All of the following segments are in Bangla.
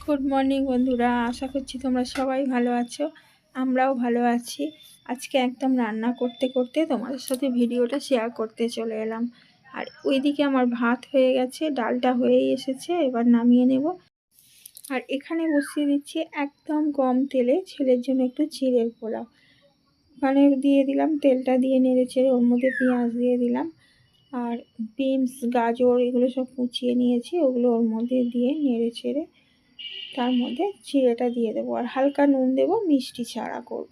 গুড মর্নিং বন্ধুরা, আশা করছি তোমরা সবাই ভালো আছো। আমরাও ভালো আছি। আজকে একদম রান্না করতে করতে তোমাদের সাথে ভিডিওটা শেয়ার করতে চলে এলাম। আর ওইদিকে আমার ভাত হয়ে গেছে, ডালটা হয়েই এসেছে, এবার নামিয়ে নেব। আর এখানে বসিয়ে দিচ্ছি একদম কম তেলে ছেলের জন্য একটু চিড়ের পোলাও। ওখানে দিয়ে দিলাম, তেলটা দিয়ে নেড়ে চেড়ে ওর মধ্যে পেঁয়াজ দিয়ে দিলাম, আর বিনস গাজর এগুলো সব কুচিয়ে নিয়েছি, ওগুলো ওর মধ্যে দিয়ে নেড়ে চেড়ে তার মধ্যে চিড়েটা দিয়ে দেবো, আর হালকা নুন দেবো, মিষ্টি ছাড়া করব।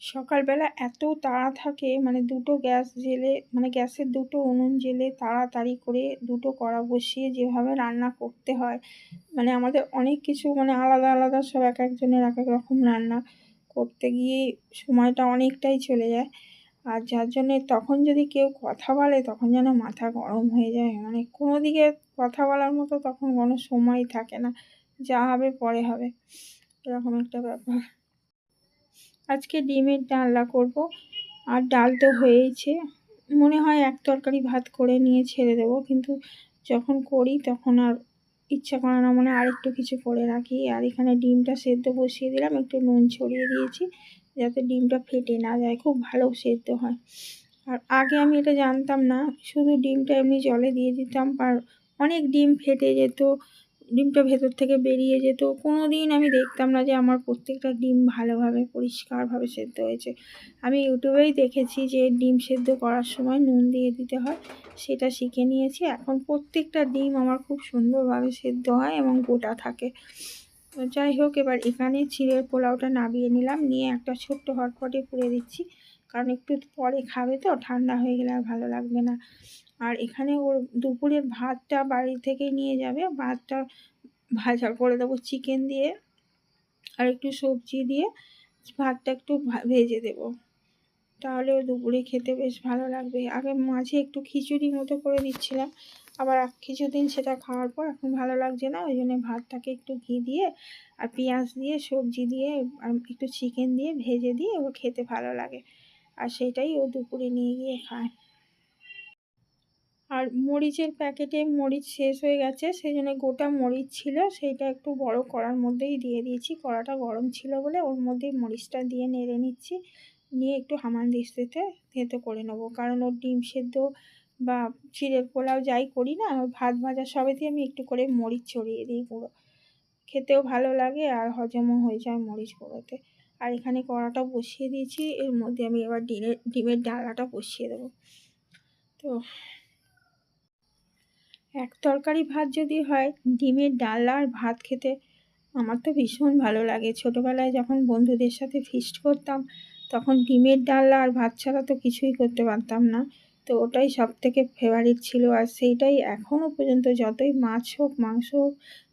সকালবেলা এত তাড়া থাকে, মানে দুটো গ্যাস জেলে, মানে গ্যাসের দুটো উনুন জেলে তাড়াতাড়ি করে দুটো কড়া বসিয়ে যেভাবে রান্না করতে হয়, মানে আমাদের অনেক কিছু মানে আলাদা আলাদা সব এক একজনের এক এক রকম রান্না করতে গিয়ে সময়টা অনেকটাই চলে যায়। আর যার জন্যে তখন যদি কেউ কথা বলে তখন যেন মাথা গরম হয়ে যায়, মানে কোনো দিকে কথা বলার মতো তখন কোনো সময় থাকে না, যা হবে পরে হবে, এরকম একটা ব্যাপার। আজকে ডিমের ডালনা করব, আর ডাল তো হয়েইছে। মনে হয় এক তরকারি ভাত করে নিয়ে ছেড়ে দেবো, কিন্তু যখন করি তখন আর ইচ্ছা করে না, মনে আর একটু কিছু করে রাখি। আর এখানে ডিমটা সেদ্ধ বসিয়ে দিলাম, একটু নুন ছড়িয়ে দিয়েছি যাতে ডিমটা ফেটে না যায়, খুব ভালো সেদ্ধ হয়। আর আগে আমি এটা জানতাম না, শুধু ডিমটা এমনি জলে দিয়ে দিতাম, আর অনেক ডিম ফেটে যেত, ডিমটা ভেতর থেকে বেরিয়ে যেত। কোনো দিন আমি দেখতাম না যে আমার প্রত্যেকটা ডিম ভালোভাবে পরিষ্কারভাবে সেদ্ধ হয়েছে। আমি ইউটিউবেই দেখেছি যে ডিম সেদ্ধ করার সময় নুন দিয়ে দিতে হয়, সেটা শিখে নিয়েছি। এখন প্রত্যেকটা ডিম আমার খুব সুন্দরভাবে সেদ্ধ হয় এবং গোটা থাকে। যাই হোক, এবার এখানে চিড়ের পোলাওটা নামিয়ে নিলাম, নিয়ে একটা ছোট্ট হটপটে পুড়ে দিচ্ছি, কারণ একটু পরে খাবে তো, ঠান্ডা হয়ে গেলে আর ভালো লাগবে না। আর এখানে ওর দুপুরের ভাতটা বাড়ি থেকে নিয়ে যাবে, ভাতটা ভাজা করে দেবো চিকেন দিয়ে, আর একটু সবজি দিয়ে ভাতটা একটু ভেজে দেবো, তাহলে ও দুপুরে খেতে বেশ ভালো লাগবে। আগে মাঝে একটু খিচুড়ি মতো করে দিচ্ছিলাম, আবার কিছুদিন সেটা খাওয়ার পর এখন ভালো লাগছে না, ওই জন্য ভাতটাকে একটু ঘি দিয়ে আর পেঁয়াজ দিয়ে সবজি দিয়ে আর একটু চিকেন দিয়ে ভেজে দিয়ে ও খেতে ভালো লাগে, আর সেটাই ও দুপুরে নিয়ে গিয়ে খায়। আর মরিচের প্যাকেটে মরিচ শেষ হয়ে গেছে, সেই জন্য গোটা মরিচ ছিল, সেইটা একটু বড় কড়ার মধ্যেই দিয়ে দিয়েছি। কড়াটা গরম ছিল বলে ওর মধ্যেই মরিচটা দিয়ে নেড়ে নিচ্ছি, নিয়ে একটু হামানদিস্তাতে থেতো করে নেবো, কারণ ওর ডিম সেদ্ধ বা চিড়ের পোলাও যাই করি না, ভাত ভাজা সবেতেই আমি একটু করে মরিচ ছড়িয়ে দিই পুরো, খেতেও ভালো লাগে আর হজমও হয়ে যায় মরিচ গুঁড়োতে। আর এখানে কড়াটা বসিয়ে দিয়েছি, এর মধ্যে আমি এবার ডিমের ডালাটা বসিয়ে দেবো। তো এক তরকারি ভাত যদি হয়, ডিমের ডালনা আর ভাত খেতে আমার তো ভীষণ ভালো লাগে। ছোটোবেলায় যখন বন্ধুদের সাথে ফিস্ট করতাম, তখন ডিমের ডালনা আর ভাত ছাড়া তো কিছুই করতে পারতাম না, তো ওটাই সব থেকে ফেভারিট ছিল। আর সেইটাই এখনও পর্যন্ত, যতই মাছ হোক মাংস হোক,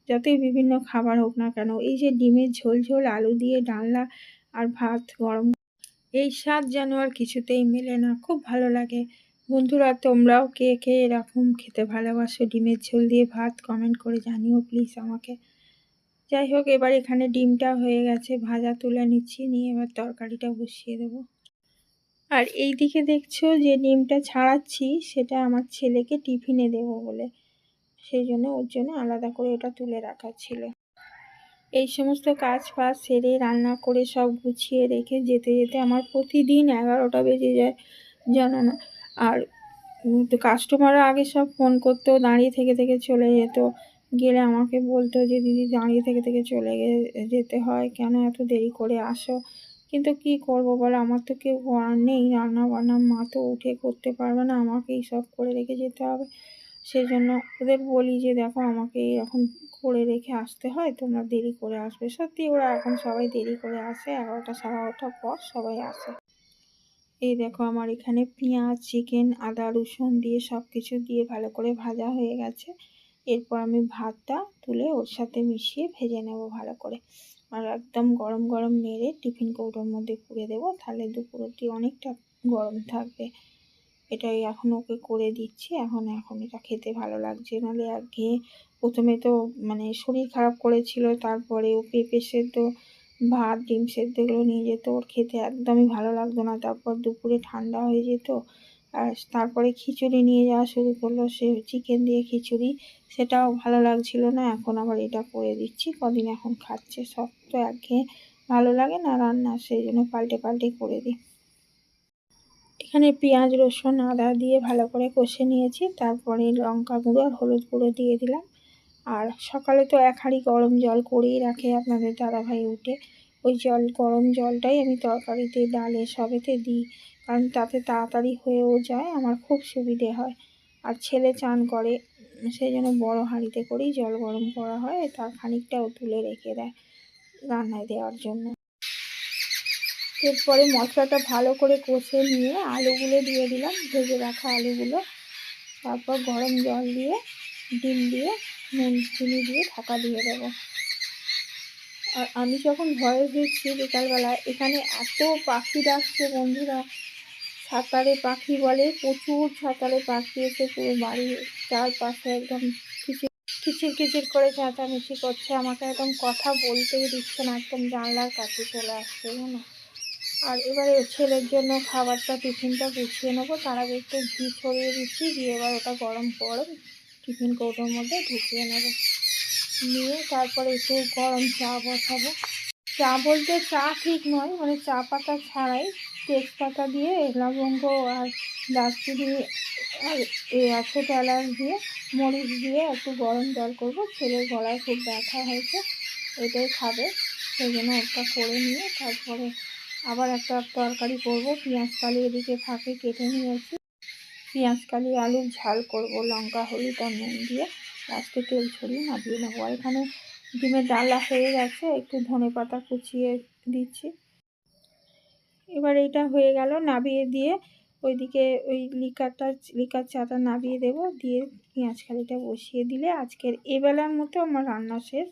যতই বিভিন্ন খাবার হোক না কেন, এই যে ডিমের ঝোল ঝোল আলু দিয়ে ডালনা আর ভাত গরম, এই স্বাদ যেন আর কিছুতেই মেলে না, খুব ভালো লাগে। বন্ধুরা, তোমরাও কে কে এরকম খেতে ভালোবাসো ডিমের ঝোল দিয়ে ভাত, কমেন্ট করে জানিও প্লিজ আমাকে। যাই হোক, এবার এখানে ডিমটা হয়ে গেছে, ভাজা তুলে নিচ্ছি, নিয়ে এবার তরকারিটা বসিয়ে দেব। আর এই দিকে দেখছো যে ডিমটা ছাড়াচ্ছি, সেটা আমার ছেলেকে টিফিনে দেবো বলে, সেই জন্য ওর জন্য আলাদা করে ওটা তুলে রাখা ছিল। এই সমস্ত কাজ ফাজ সেরে রান্না করে সব গুছিয়ে রেখে যেতে যেতে আমার প্রতিদিন 11টা বেজে যায়, জানো না। আর কাস্টমাররা আগে সব ফোন করতো, দাঁড়িয়ে থেকে থেকে চলে যেত, গেলে আমাকে বলতো যে দিদি দাঁড়িয়ে থেকে থেকে চলে যেতে হয়, কেন এত দেরি করে আসো। কিন্তু কি করব বলো, আমার তো কেউ করার নেই, রান্না বান্না মা তো উঠে করতে পারবে না, আমাকেই সব করে রেখে যেতে হবে। সেই জন্য ওদের বলি যে দেখো আমাকে এরকম করে রেখে আসতে হয়, তোমরা দেরি করে আসবে। সত্যি ওরা এখন সবাই দেরি করে আসে, 11টা 11:30টার পর সবাই আসে। এই দেখো আমার এখানে পেঁয়াজ, চিকেন, আদা রসুন দিয়ে সব কিছু দিয়ে ভালো করে ভাজা হয়ে গেছে। এরপর আমি ভাতটা তুলে ওর সাথে মিশিয়ে ভেজে নেব ভালো করে, আর একদম গরম গরম নেড়ে টিফিন কৌটোর মধ্যে পুরে দেবো, তাহলে দুপুর অবধি অনেকটা গরম থাকবে। এটাই এখন ওকে করে দিচ্ছি, এখন এটা খেতে ভালো লাগছে, নাহলে একঘেয়ে। প্রথমে তো মানে শরীর খারাপ করেছিল, তারপরে ও পেঁপে সেদ্ধ ভাত ডিম সেদ্ধ এগুলো নিয়ে যেত, ওর খেতে একদমই ভালো লাগতো না, তারপর দুপুরে ঠান্ডা হয়ে যেত, আর তারপরে খিচুড়ি নিয়ে যাওয়া শুরু করলো, সে চিকেন দিয়ে খিচুড়ি, সেটাও ভালো লাগছিল না। এখন আবার এটা করে দিচ্ছি, কদিন এখন খাচ্ছে, সব তো একঘেয়ে ভালো লাগে না রান্না, সেই জন্য পাল্টে পাল্টে করে দিই। এখানে পেঁয়াজ রসুন আদা দিয়ে ভালো করে কষে নিয়েছি, তারপরে লঙ্কা গুঁড়ো আর হলুদ গুঁড়ো দিয়ে দিলাম। আর সকালে তো এক হাঁড়ি গরম জল করেই রাখে আপনাদের দাদাভাই উঠে, ওই গরম জলটাই আমি তরকারিতে ডালে সবেতে দিই, কারণ তাতে তাড়াতাড়ি হয়েও যায়, আমার খুব সুবিধে হয়। আর ছেলে চান করে, সেই জন্য বড় হাঁড়িতে করেই জল গরম করা হয়, তার খানিকটাও তুলে রেখে দেয় রান্নায় দেওয়ার জন্য। এরপরে মশলাটা ভালো করে কষে নিয়ে আলুগুলো দিয়ে দিলাম, ভেজে রাখা আলুগুলো, তারপর গরম জল দিয়ে ডিম দিয়ে নুন চিনি দিয়ে ঢাকা দিয়ে দেবো। আর আমি যখন ভয়েস দিচ্ছি বিকালবেলায়, এখানে এত পাখি ডাকছে বন্ধুরা, ছাতারে পাখি বলে, প্রচুর ছাতারে পাখি এসে পুরো বাড়ির চারপাশে একদম কিচির কিচির করে চেঁচামেচি করছে, আমাকে একদম কথা বলতেই দিচ্ছে না, একদম জানলার কাছে চলে আসছে জানো। আর এবারে ছেলের জন্য খাবারটা টিফিনটা গুছিয়ে নেবো, তার আগে একটু ঘি ছড়িয়ে দিচ্ছি, দিয়ে এবার ওটা গরম করে টিফিন কৌটোর মধ্যে ঢুকিয়ে নেবো, নিয়ে তারপরে একটু গরম চা বসাবো। চা বলতে চা ঠিক নয়, মানে চা পাতা ছাড়াই তেজপাতা দিয়ে লবঙ্গ আর দারচিনি আর ছোটো এলাচ দিয়ে মরিচ দিয়ে একটু গরম জল করবো। ছেলের গলায় খুব ব্যথা হয়েছে, এটাই খাবে, সেই জন্য একটা করে নিয়ে তারপরে আবার একটা তরকারি করব। পেঁয়াজ কালি এদিকে ফাঁকে কেটে নিয়েছি, পেঁয়াজ কালি আলুর ঝাল করব, লঙ্কা হলুদ আর নুন দিয়ে লাস্টে তেল ছড়িয়ে নামিয়ে নেবো। আর এখানে ডিমের ডালনা হয়ে গেছে, একটু ধনেপাতা কুচিয়ে দিচ্ছি। এবার এটা হয়ে গেল, নামিয়ে দিয়ে ওইদিকে ওই লিকার চাটা নামিয়ে দেবো, দিয়ে পেঁয়াজ কালিটা বসিয়ে দিলে আজকের এবেলার মতো আমার রান্না শেষ।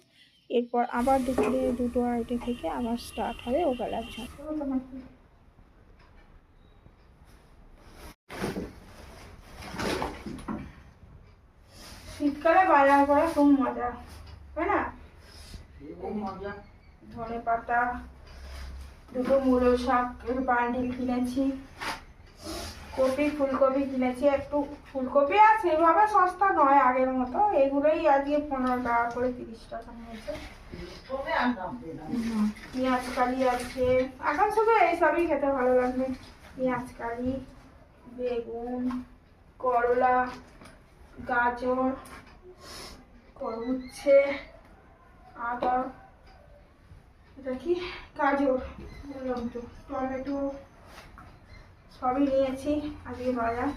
এরপর আবার দুপুরে 2-2:30 থেকে আবার স্টার্ট হবে ওবেলার জন্য। শীতকালে বাজার করা খুব মজা, তাই না? ধনে পাতা, 2 মূলো শাকের বান্ডিল কিনেছি, কপি ফুলকপি কিনেছি, একটু ফুলকপি আর সেভাবে সস্তা নয় আগের মতো, এগুলোই আজকে 15 টাকা করে 30 টাকা নিয়েছে। পেঁয়াজ কালি আছে, এখন শুধু এইসবই খেতে ভালো লাগবে, পেঁয়াজ কালি, বেগুন, করলা, গাজর, উচ্ছে, আদা, এটা কি গাজর, বললাম তো, টমেটো, সবই নিয়েছি আজকে বাজার।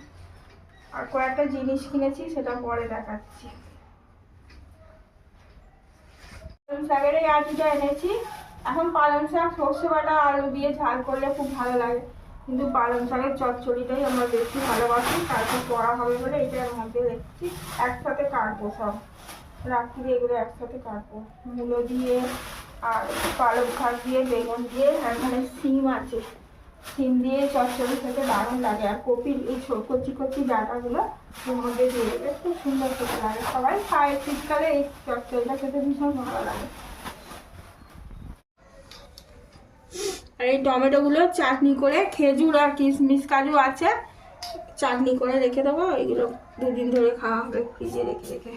আর কয়েকটা জিনিস কিনেছি, সেটা পরে দেখাচ্ছি। পালং শাকের এই আটিটা এনেছি। এখন পালং শাক সর্ষে বাটা আলু দিয়ে ঝাল করলে খুব ভালো লাগে, কিন্তু পালং শাকের চচ্চড়িটাই আমরা বেশি ভালোবাসি, তারপর করা হবে বলে এটার মধ্যে দেখছি একসাথে কাটবো, সব রাত্রিরে এগুলো একসাথে কাটবো, মূলো দিয়ে আর পালং শাক দিয়ে বেগুন দিয়ে, আর এখানে সিম আছে, সিম দিয়ে চচ্চড়ি খেতে দারুণ লাগে। আর কপির এই কচি কচি ডাঁটাগুলো ওর মধ্যে দিয়ে দেবে, খুব সুন্দর খেতে লাগে, সবাই খায় শীতকালে এই চচ্চড়িটা খেতে ভীষণ ভালো লাগে। আর এই টমেটোগুলো চাটনি করে, খেজুর আর কিশমিশ কাজু আছে, চাটনি করে রেখে দেবো, এগুলো 2 দিন ধরে খাওয়া হবে, ফ্রিজে রেখে রেখে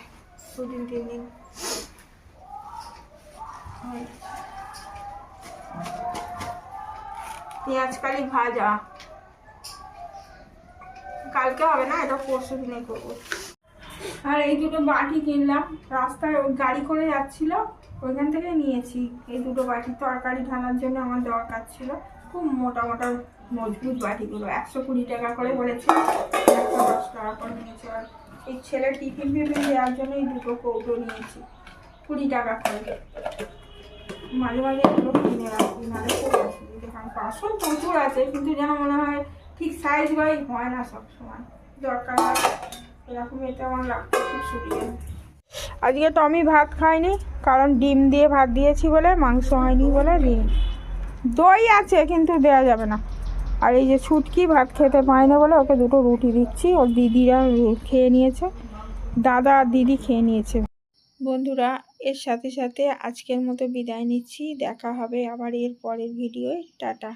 2 দিন 3 দিন। পেঁয়াজ কালি ভাজা কালকে হবে না, এটা পরশু দিনে করবো। আর এই 2টো বাটি কিনলাম, রাস্তায় গাড়ি করে যাচ্ছিল, ওইখান থেকে নিয়েছি। এই 2টো বাটি তরকারি ঢালার জন্য আমার দরকার ছিল, খুব মোটা মোটা মজবুত বাটিগুলো, 120 টাকা করে বলেছে, 110 টাকা করে নিয়েছে। আর এই ছেলে টিফিন দেওয়ার জন্য এই 2টো কৌটো নিয়েছি, 20 টাকা করে। মাঝে মাঝে এগুলো কিনে রাখি, নাহলে খুব অসুবিধা হয়, বাসন প্রচুর আছে, কিন্তু যেন মনে হয় ঠিক সাইজ ওয়াইজ হয় না, সবসময় দরকার হয় এরকম, এটা আমার লাগতে খুব সুবিধা। আজকে তো আমি ভাত খাইনি, কারণ ডিম দিয়ে ভাত দিয়েছি বলে, মাংস হয়নি বলে দিই। দই আছে কিন্তু দেওয়া যাবে না। আর এই যে ছুটকি ভাত খেতে পায় না বলে ওকে 2টো রুটি দিচ্ছি, ওর দিদিরা খেয়ে নিয়েছে, দাদা আর দিদি খেয়ে নিয়েছে। বন্ধুরা, এর সাথে সাথে আজকের মতো বিদায় নিচ্ছি, দেখা হবে আবার এর পরের ভিডিওয়, টাটা।